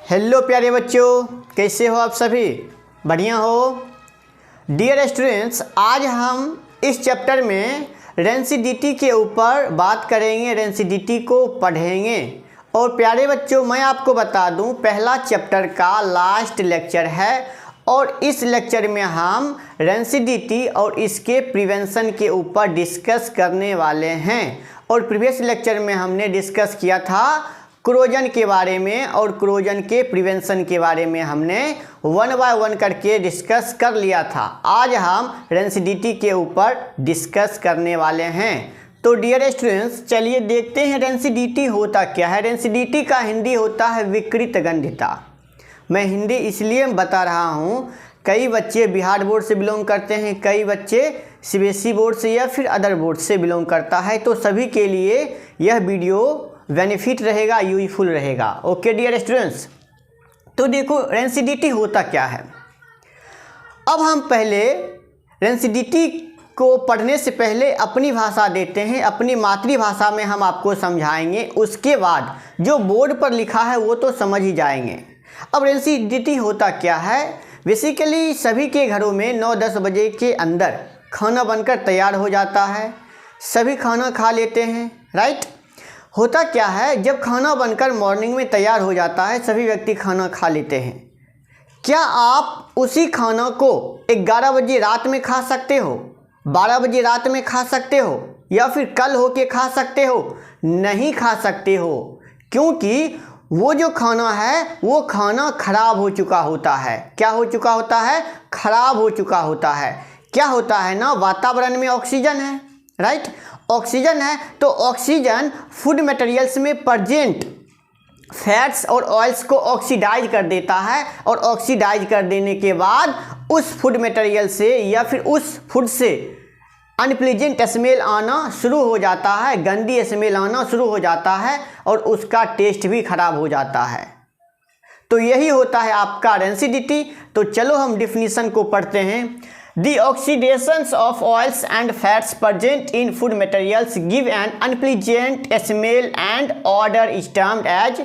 Hello प्यारे बच्चों, कैसे हो आप सभी? बढ़िया हो? डियर स्टूडेंट्स, आज हम इस चैप्टर में रेंसिडिटी के ऊपर बात करेंगे, रेंसिडिटी को पढ़ेंगे। और प्यारे बच्चों, मैं आपको बता दूं, पहला चैप्टर का लास्ट लेक्चर है और इस लेक्चर में हम रेंसिडिटी और इसके प्रिवेंशन के ऊपर डिस्कस करने वाले हैं। और प्रीवियस लेक्चर में हमने डिस्कस किया था क्रोजन के बारे में और क्रोजन के प्रिवेंशन के बारे में हमने वन बाय वन करके डिस्कस कर लिया था। आज हम रेंसिडिटी के ऊपर डिस्कस करने वाले हैं। तो डियर स्टूडेंट्स, चलिए देखते हैं रेंसिडिटी होता क्या है। रेंसिडिटी का हिंदी होता है विकृत गंधता। मैं हिंदी इसलिए बता रहा हूँ, कई बच्चे बिहार बोर्ड से बिलोंग करते हैं, कई बच्चे सीबीएसई बोर्ड से या फिर अदर बोर्ड से बिलोंग करता है। तो सभी के लिए यह वीडियो बेनिफिट रहेगा, यूजफुल रहेगा। ओके डियर स्टूडेंट्स, तो देखो रेंसिडिटी होता क्या है। अब हम पहले रेंसिडिटी को पढ़ने से पहले अपनी भाषा देते हैं, अपनी मातृभाषा में हम आपको समझाएंगे। उसके बाद जो बोर्ड पर लिखा है वो तो समझ ही जाएंगे। अब रेंसिडिटी होता क्या है? बेसिकली सभी के घरों में 9-10 बजे के अंदर खाना बनकर तैयार हो जाता है, सभी खाना खा लेते हैं, राइट। होता क्या है, जब खाना बनकर मॉर्निंग में तैयार हो जाता है, सभी व्यक्ति खाना खा लेते हैं। क्या आप उसी खाना को 11 बजे रात में खा सकते हो, 12 बजे रात में खा सकते हो, या फिर कल होके खा सकते हो? नहीं खा सकते हो, क्योंकि वो जो खाना है वो खाना खराब हो चुका होता है। क्या हो चुका होता है? खराब हो चुका होता है। क्या होता है ना, वातावरण में ऑक्सीजन है, राइट। ऑक्सीजन है तो ऑक्सीजन फूड मटेरियल्स में प्रेजेंट फैट्स और ऑयल्स को ऑक्सीडाइज कर देता है, और ऑक्सीडाइज कर देने के बाद उस फूड मटेरियल से या फिर उस फूड से अनप्लीजेंट स्मेल आना शुरू हो जाता है, गंदी स्मेल आना शुरू हो जाता है और उसका टेस्ट भी खराब हो जाता है। तो यही होता है आपका रेंसिडिटी। तो चलो हम डिफिनीशन को पढ़ते हैं। The oxidations of oils and fats present in food materials give an unpleasant smell and odor is termed as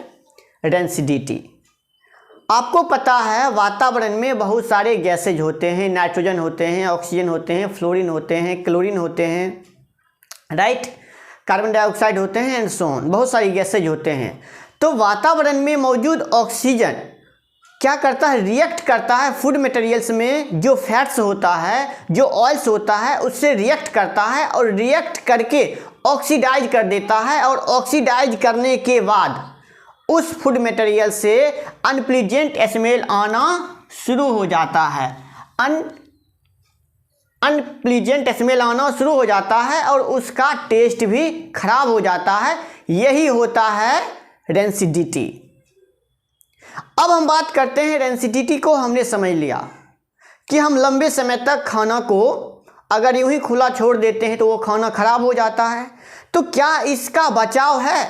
rancidity। आपको पता है वातावरण में बहुत सारे गैसेज होते हैं, नाइट्रोजन होते हैं, ऑक्सीजन होते हैं, फ्लोरीन होते हैं, क्लोरीन होते हैं, राइट, कार्बन डाइऑक्साइड होते हैं एंड सो ऑन। बहुत सारी गैसेज होते हैं। तो वातावरण में मौजूद ऑक्सीजन क्या करता है? रिएक्ट करता है फूड मटेरियल्स में जो फैट्स होता है, जो ऑयल्स होता है, उससे रिएक्ट करता है और रिएक्ट करके ऑक्सीडाइज कर देता है। और ऑक्सीडाइज करने के बाद उस फूड मटेरियल से अनप्लीजेंट स्मेल आना शुरू हो जाता है, अनप्लीजेंट स्मेल आना शुरू हो जाता है और उसका टेस्ट भी खराब हो जाता है। यही होता है रेंसिडिटी। अब हम बात करते हैं, रेंसिडिटी को हमने समझ लिया कि हम लंबे समय तक खाना को अगर यूं ही खुला छोड़ देते हैं तो वो खाना खराब हो जाता है। तो क्या इसका बचाव है?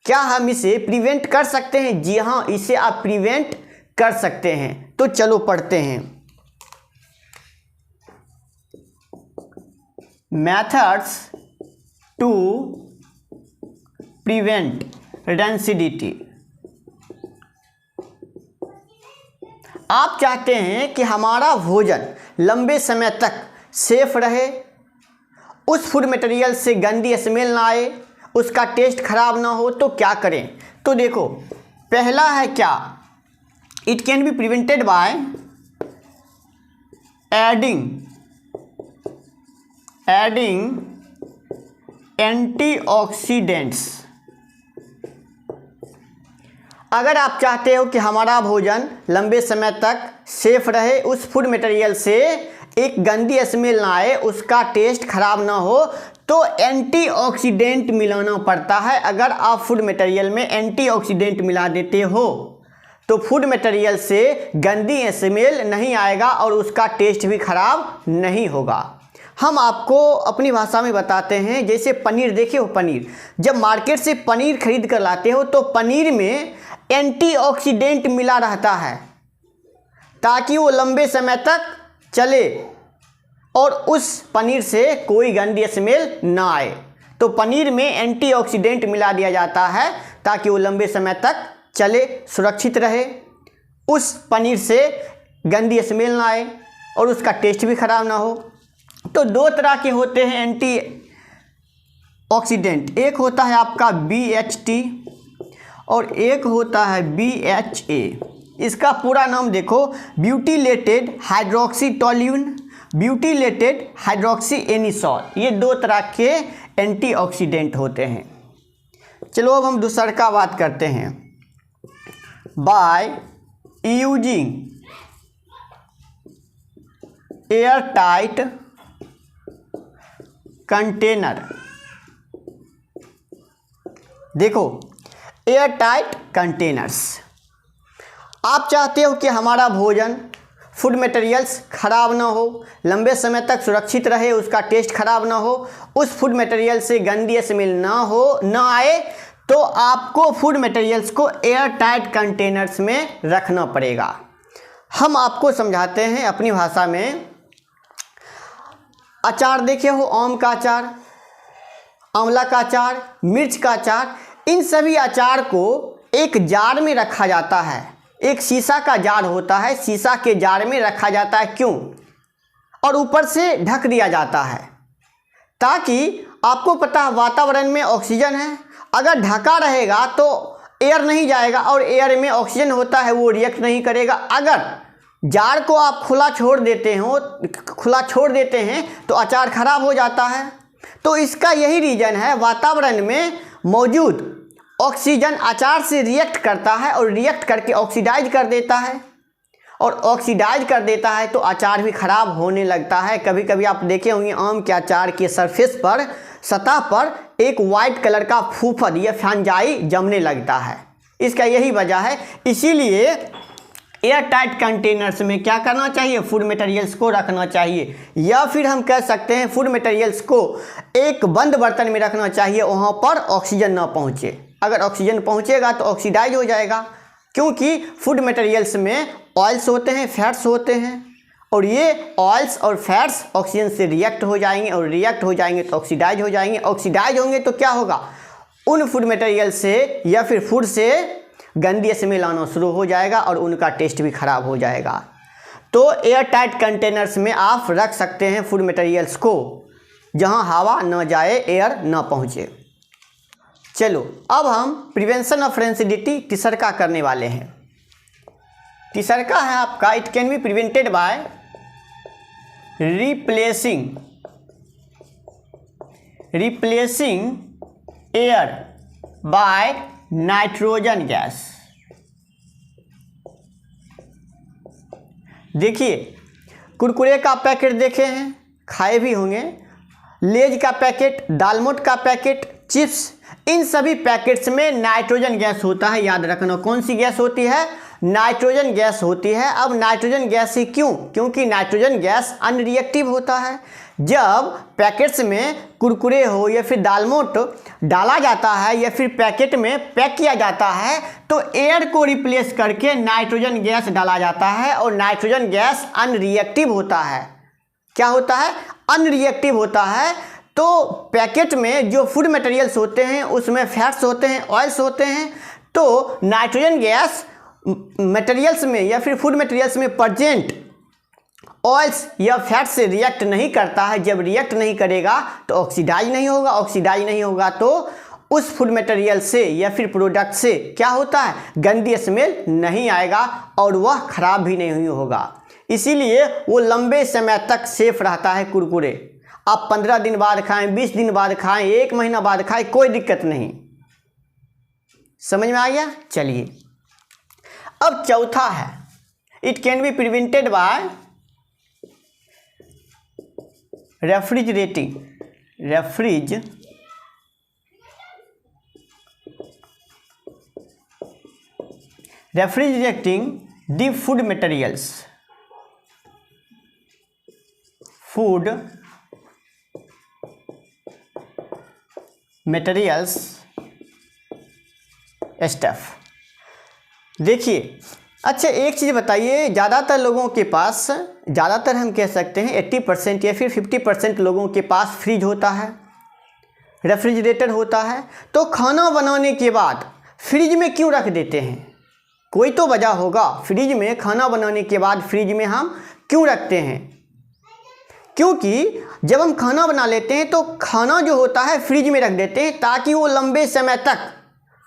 क्या हम इसे प्रिवेंट कर सकते हैं? जी हाँ, इसे आप प्रिवेंट कर सकते हैं। तो चलो पढ़ते हैं। Methods to prevent rancidity. आप चाहते हैं कि हमारा भोजन लंबे समय तक सेफ रहे, उस फूड मटेरियल से गंदी स्मेल ना आए, उसका टेस्ट खराब ना हो, तो क्या करें? तो देखो, पहला है क्या, it can be prevented by adding antioxidants. अगर आप चाहते हो कि हमारा भोजन लंबे समय तक सेफ रहे, उस फूड मटेरियल से एक गंदी स्मेल ना आए, उसका टेस्ट खराब ना हो, तो एंटीऑक्सीडेंट मिलाना पड़ता है। अगर आप फूड मटेरियल में एंटीऑक्सीडेंट मिला देते हो तो फूड मटेरियल से गंदी स्मेल नहीं आएगा और उसका टेस्ट भी खराब नहीं होगा। हम आपको अपनी भाषा में बताते हैं। जैसे पनीर, देखे हो पनीर, जब मार्केट से पनीर खरीद कर लाते हो तो पनीर में एंटीऑक्सीडेंट मिला रहता है ताकि वो लंबे समय तक चले और उस पनीर से कोई गंदी स्मेल ना आए। तो पनीर में एंटीऑक्सीडेंट मिला दिया जाता है ताकि वो लंबे समय तक चले, सुरक्षित रहे। उस पनीर से गंदी स्मेल ना आए और उसका टेस्ट भी ख़राब ना हो। तो दो तरह के होते हैं एंटी ऑक्सीडेंट, एक होता है आपका BHT और एक होता है BHA। इसका पूरा नाम देखो, butylated hydroxy toluene, butylated hydroxy anisole. ये दो तरह के एंटीऑक्सीडेंट होते हैं। चलो अब हम दूसरा का बात करते हैं। By using air tight container, देखो एयर टाइट कंटेनर्स, आप चाहते हो कि हमारा भोजन फूड मटेरियल्स ख़राब ना हो, लंबे समय तक सुरक्षित रहे, उसका टेस्ट ख़राब ना हो, उस फूड मटेरियल से गंदी स्मेल ना आए, तो आपको फूड मटेरियल्स को एयर टाइट कंटेनर्स में रखना पड़ेगा। हम आपको समझाते हैं अपनी भाषा में। अचार देखे हो, आम का अचार, आंवला का अचार, मिर्च का अचार, इन सभी अचार को एक जार में रखा जाता है। एक शीशा का जार होता है, शीशा के जार में रखा जाता है। क्यों? और ऊपर से ढक दिया जाता है ताकि आपको पता है वातावरण में ऑक्सीजन है, अगर ढका रहेगा तो एयर नहीं जाएगा और एयर में ऑक्सीजन होता है, वो रिएक्ट नहीं करेगा। अगर जार को आप खुला छोड़ देते हैं तो अचार खराब हो जाता है। तो इसका यही रीज़न है, वातावरण में मौजूद ऑक्सीजन अचार से रिएक्ट करता है और रिएक्ट करके ऑक्सीडाइज कर देता है, और ऑक्सीडाइज कर देता है तो अचार भी ख़राब होने लगता है। कभी कभी आप देखे होंगे आम के अचार के सरफेस पर, सतह पर एक वाइट कलर का फूफद या फंजाई जमने लगता है। इसका यही वजह है। इसीलिए एयर टाइट कंटेनर्स में क्या करना चाहिए, फूड मटेरियल्स को रखना चाहिए, या फिर हम कह सकते हैं फूड मटेरियल्स को एक बंद बर्तन में रखना चाहिए, वहाँ पर ऑक्सीजन ना पहुँचे। अगर ऑक्सीजन पहुँचेगा तो ऑक्सीडाइज हो जाएगा, क्योंकि फूड मटेरियल्स में ऑयल्स होते हैं, फैट्स होते हैं, और ये ऑयल्स और फैट्स ऑक्सीजन से रिएक्ट हो जाएंगे, और रिएक्ट हो जाएंगे तो ऑक्सीडाइज हो जाएंगे। ऑक्सीडाइज होंगे तो क्या होगा, उन फूड मटेरियल से या फिर फूड से गंदी स्मेल आना शुरू हो जाएगा और उनका टेस्ट भी ख़राब हो जाएगा। तो एयर टाइट कंटेनर्स में आप रख सकते हैं फूड मटेरियल्स को, जहां हवा न जाए, एयर न पहुंचे। चलो अब हम प्रिवेंशन ऑफ रेंसिडिटी तीसरा करने वाले हैं। तीसरा है आपका, it can be prevented by replacing air by nitrogen gas. देखिए, कुरकुरे का पैकेट देखे हैं, खाए भी होंगे, लेज का पैकेट, दालमोट का पैकेट, चिप्स, इन सभी पैकेट्स में नाइट्रोजन गैस होता है। याद रखना, कौन सी गैस होती है, नाइट्रोजन गैस होती है। अब नाइट्रोजन गैस ही क्यों, क्योंकि नाइट्रोजन गैस अनरिएक्टिव होता है। जब पैकेट्स में कुरकुरे हो या फिर दालमोट डाला जाता है या फिर पैकेट में पैक किया जाता है, तो एयर को रिप्लेस करके नाइट्रोजन गैस डाला जाता है, और नाइट्रोजन गैस अनरिएक्टिव होता है। क्या होता है, अनरिएक्टिव होता है। तो पैकेट में जो फूड मटेरियल्स होते हैं उसमें फैट्स होते हैं, ऑयल्स होते हैं, तो नाइट्रोजन गैस मटेरियल्स में या फिर फूड मटेरियल्स में प्रेजेंट ऑयल्स या फैट से रिएक्ट नहीं करता है। जब रिएक्ट नहीं करेगा तो ऑक्सीडाइज नहीं होगा, ऑक्सीडाइज नहीं होगा तो उस फूड मटेरियल से या फिर प्रोडक्ट से क्या होता है, गंदी स्मेल नहीं आएगा और वह खराब भी नहीं होगा। इसीलिए वो लंबे समय तक सेफ रहता है कुरकुरे। आप 15 दिन बाद खाएं, 20 दिन बाद खाएं, 1 महीना बाद खाएं, कोई दिक्कत नहीं। समझ में आ गया? चलिए अब चौथा है, it can be prevented by refrigerating the food materials, food materials stuff. देखिए, अच्छा एक चीज़ बताइए, ज़्यादातर लोगों के पास, ज़्यादातर हम कह सकते हैं 80% या फिर 50% लोगों के पास फ्रिज होता है, रेफ्रिजरेटर होता है। तो खाना बनाने के बाद फ्रिज में क्यों रख देते हैं? कोई तो वजह होगा फ्रिज में खाना बनाने के बाद फ्रिज में हम क्यों रखते हैं। क्योंकि जब हम खाना बना लेते हैं तो खाना जो होता है फ्रिज में रख देते हैं ताकि वो लंबे समय तक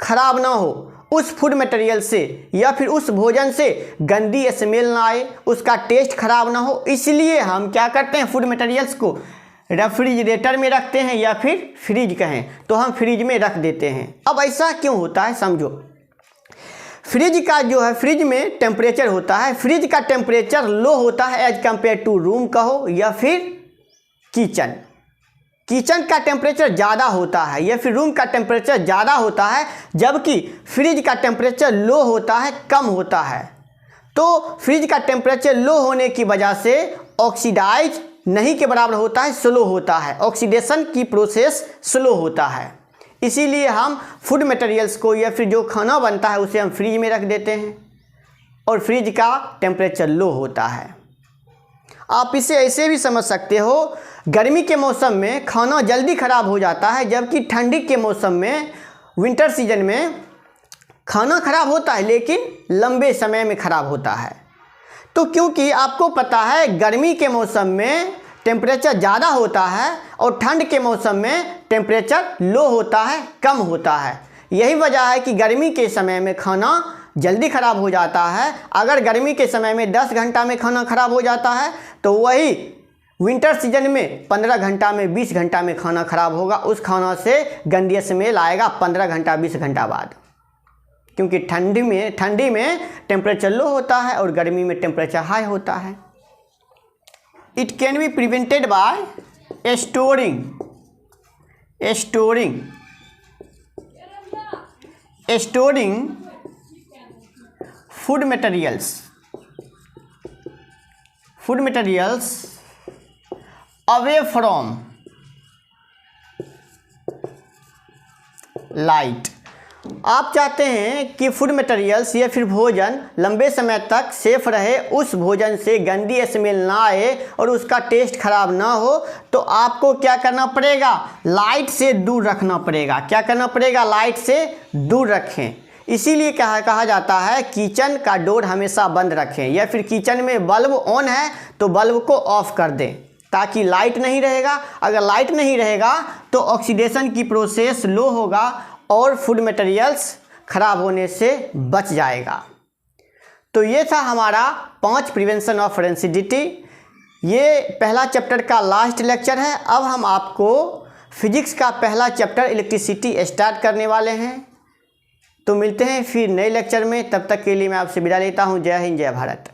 खराब ना हो, उस फूड मटेरियल से या फिर उस भोजन से गंदी स्मेल ना आए, उसका टेस्ट खराब ना हो। इसलिए हम क्या करते हैं, फूड मटेरियल्स को रेफ्रिजरेटर में रखते हैं या फिर फ्रिज कहें तो हम फ्रिज में रख देते हैं। अब ऐसा क्यों होता है समझो। फ्रिज का जो है, फ्रिज में टेम्परेचर होता है, फ्रिज का टेम्परेचर लो होता है एज कंपेयर टू रूम कहो या फिर किचन। किचन का टेम्परेचर ज़्यादा होता है या फिर रूम का टेम्परेचर ज़्यादा होता है, जबकि फ्रिज का टेम्परेचर लो होता है, कम होता है। तो फ्रिज का टेम्परेचर लो होने की वजह से ऑक्सीडाइज नहीं के बराबर होता है, स्लो होता है, ऑक्सीडेशन की प्रोसेस स्लो होता है। इसीलिए हम फूड मटेरियल्स को या फिर जो खाना बनता है उसे हम फ्रिज में रख देते हैं और फ्रिज का टेम्परेचर लो होता है। आप इसे ऐसे भी समझ सकते हो, गर्मी के मौसम में खाना जल्दी ख़राब हो जाता है, जबकि ठंडी के मौसम में, विंटर सीजन में खाना ख़राब होता है लेकिन लंबे समय में ख़राब होता है। तो क्योंकि आपको पता है गर्मी के मौसम में टेम्परेचर ज़्यादा होता है और ठंड के मौसम में टेम्परेचर लो होता है, कम होता है। यही वजह है कि गर्मी के समय में खाना जल्दी ख़राब हो जाता है। अगर गर्मी के समय में 10 घंटा में खाना ख़राब हो जाता है तो वही विंटर सीजन में 15 घंटा में, 20 घंटा में खाना ख़राब होगा। उस खाना से गंदी स्मेल आएगा 15 घंटा 20 घंटा बाद, क्योंकि ठंडी में टेम्परेचर लो होता है और गर्मी में टेम्परेचर हाई होता है। It can be prevented by storing food materials away from light। आप चाहते हैं कि फूड मटेरियल्स या फिर भोजन लंबे समय तक सेफ रहे, उस भोजन से गंदी स्मेल ना आए और उसका टेस्ट खराब ना हो, तो आपको क्या करना पड़ेगा, लाइट से दूर रखना पड़ेगा। क्या करना पड़ेगा, लाइट से दूर रखें। इसीलिए कहा जाता है किचन का डोर हमेशा बंद रखें, या फिर किचन में बल्ब ऑन है तो बल्ब को ऑफ कर दें ताकि लाइट नहीं रहेगा। अगर लाइट नहीं रहेगा तो ऑक्सीडेशन की प्रोसेस लो होगा और फूड मटेरियल्स ख़राब होने से बच जाएगा। तो ये था हमारा 5 प्रिवेंशन ऑफ रेंसिडिटी। ये पहला चैप्टर का लास्ट लेक्चर है। अब हम आपको फिजिक्स का पहला चैप्टर इलेक्ट्रिसिटी स्टार्ट करने वाले हैं। तो मिलते हैं फिर नए लेक्चर में, तब तक के लिए मैं आपसे विदा लेता हूँ। जय हिंद, जय भारत।